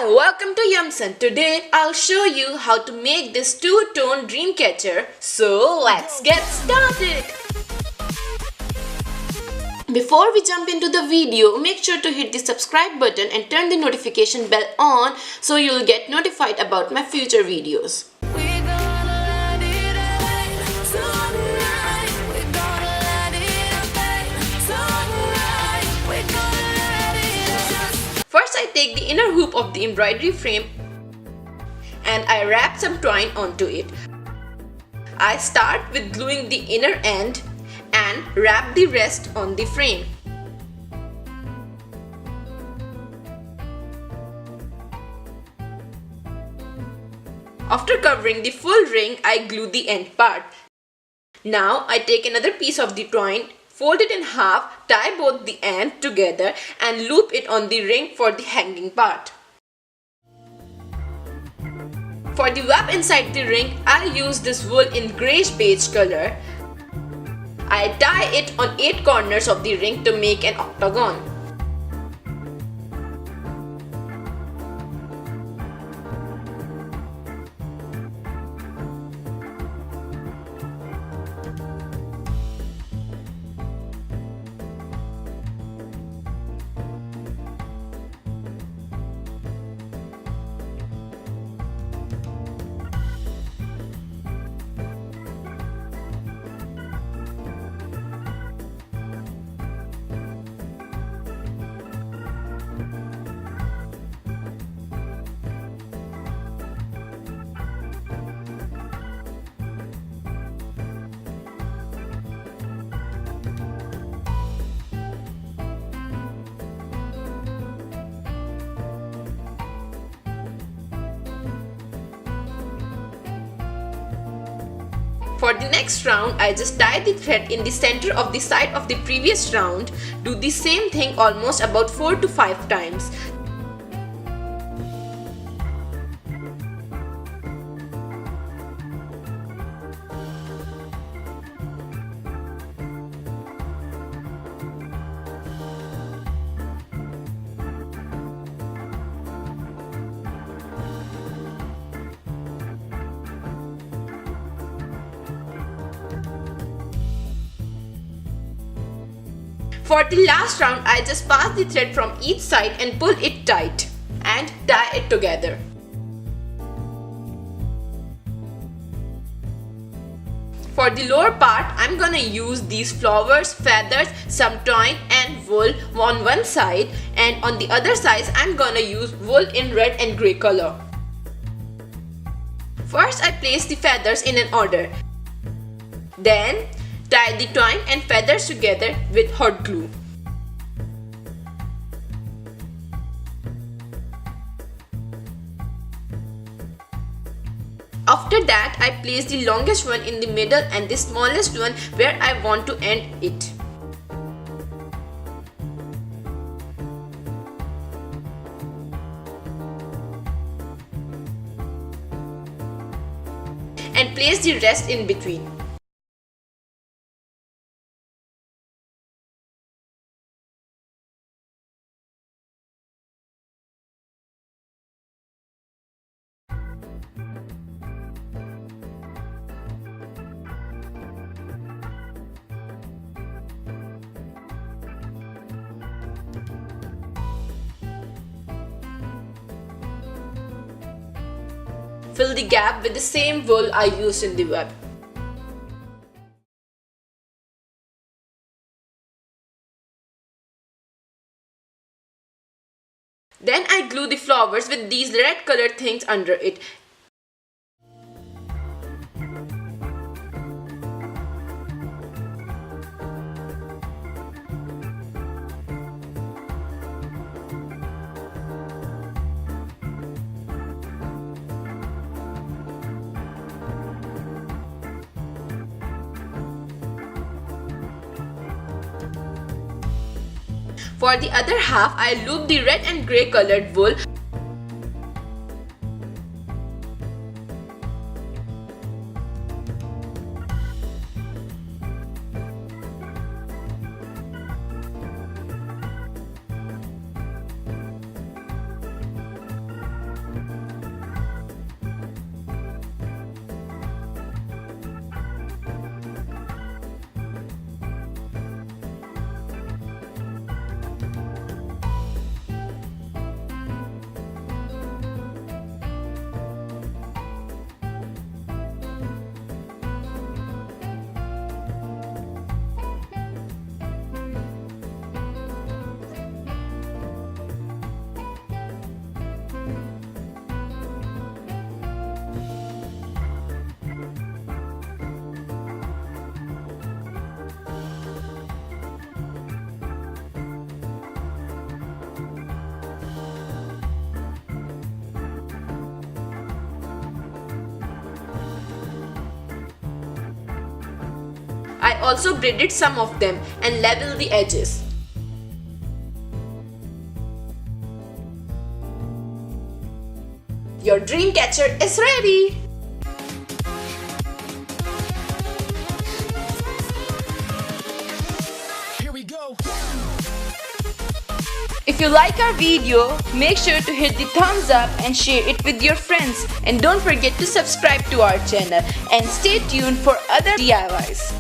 Hi, welcome to Yumson. Today I'll show you how to make this two-tone dream catcher. So let's get started. Before we jump into the video, make sure to hit the subscribe button and turn the notification bell on so you'll get notified about my future videos. First, I take the inner hoop of the embroidery frame and I wrap some twine onto it. I start with gluing the inner end and wrap the rest on the frame. After covering the full ring, I glue the end part. Now I take another piece of the twine, fold it in half, tie both the ends together and loop it on the ring for the hanging part. For the wrap inside the ring, I use this wool in greyish beige color. I tie it on 8 corners of the ring to make an octagon. For the next round, I just tie the thread in the center of the side of the previous round. Do the same thing almost about 4 to 5 times. For the last round, I just pass the thread from each side and pull it tight and tie it together. For the lower part, I'm gonna use these flowers, feathers, some twine and wool on one side, and on the other side I'm gonna use wool in red and grey color. First, I place the feathers in an order. Then tie the twine and feathers together with hot glue. After that, I place the longest one in the middle and the smallest one where I want to end it. And place the rest in between. Fill the gap with the same wool I used in the web. Then I glue the flowers with these red colored things under it. For the other half, I loop the red and grey colored wool. I also braided some of them and leveled the edges. Your dream catcher is ready! Here we go. If you like our video, make sure to hit the thumbs up and share it with your friends. And don't forget to subscribe to our channel and stay tuned for other DIYs.